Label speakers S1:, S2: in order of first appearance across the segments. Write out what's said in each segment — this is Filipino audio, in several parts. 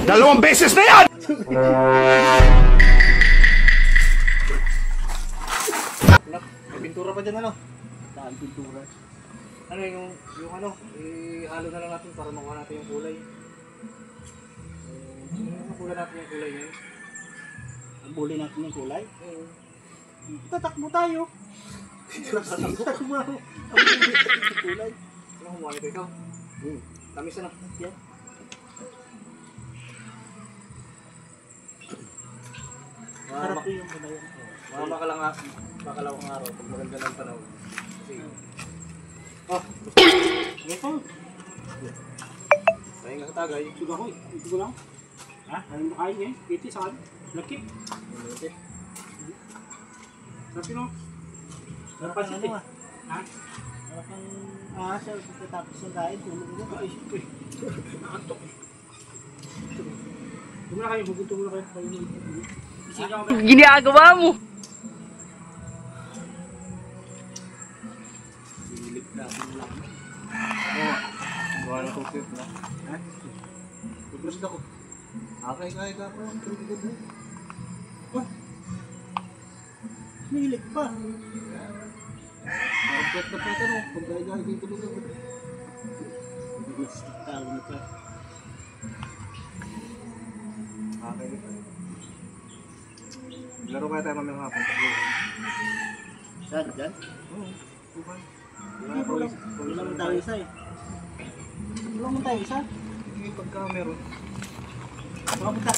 S1: Dalawang beses na yan!
S2: May pintura pa dyan ano? Daan pintura. Ano yung ano, ihalo na lang natin para makuha natin yung kulay. Makuha natin yung kulay ngayon.
S3: Bulin natin yung kulay?
S2: Tatakbo tayo. Tatakbo ako. Ang kulay. Ano kumuha nito ikaw? Tamis na. Yan.
S3: Harap ko yung kulay.
S2: Mga makalawang araw pag maganda ng panahon. Kasi
S3: Ito.
S2: tayo nga katagay.
S3: Suga ko. Ito ko lang. Ha? Ayun na kain eh. Iti sa akin. Lakit. Sabi no? Napansin eh. Ha? Parang sir, pagkatapos ng kain, tulog mo. Ay, nakatok eh. Tumula kayo, hugutom mo kayo.
S4: Ginagawa mo.
S3: Silip natin lang.
S2: Buwan na tupit na.
S3: Ha?
S2: Tupit ako. Akay ka ako. Tupit na.
S3: Oh! Nilik pa.
S2: Tupit na pa ito no. Pagkaya dito tulog ako.
S3: Gusto tawag na pa.
S2: Akay ka. Laro kaya tayo mamayang hapon.
S3: Saan? Dyan?
S2: Oo. Tupan.
S3: Hindi naman tayo isa eh. Hindi naman tayo isa.
S2: Hindi pagka meron.
S3: Mga punta.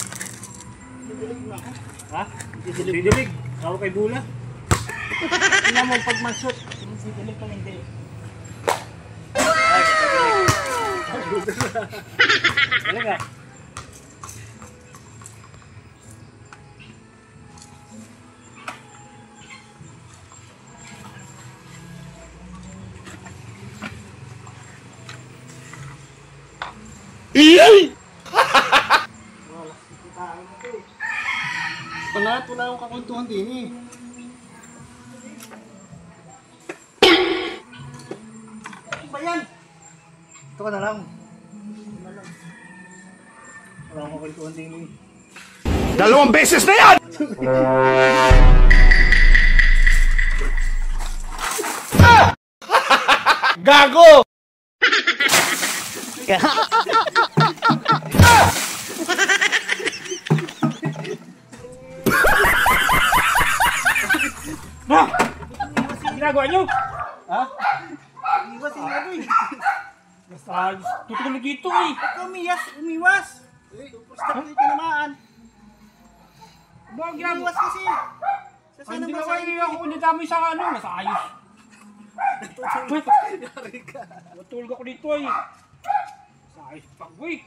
S3: Didilig na ako.
S2: Ha?
S3: Didilig.
S2: Didilig. Ako kay Bula.
S3: Tingnan mo pag mag-shoot. Didilig pa hindi.
S2: Ay, didilig. Talaga.
S3: Wala akong kakwentuhan din eh. Ano ba yan?
S2: Ito ka na lang. Wala akong kakwentuhan din eh.
S1: Dalawang beses na yan! Gago!
S2: Ma! Ginagawa nyo?
S3: Ha? Umiwas yung ano eh.
S2: Basta tutulog dito eh.
S3: Umiwas. Stop dito naman.
S2: Bakit ginagawa?
S3: Umiwas kasi. Sa
S2: Hindi
S3: sana
S2: na
S3: ba
S2: kayo ako nidami sa ano, nasa ayos. Wait,
S3: Yari ka.
S2: matulog ako dito eh. Sa ayos pag, wait.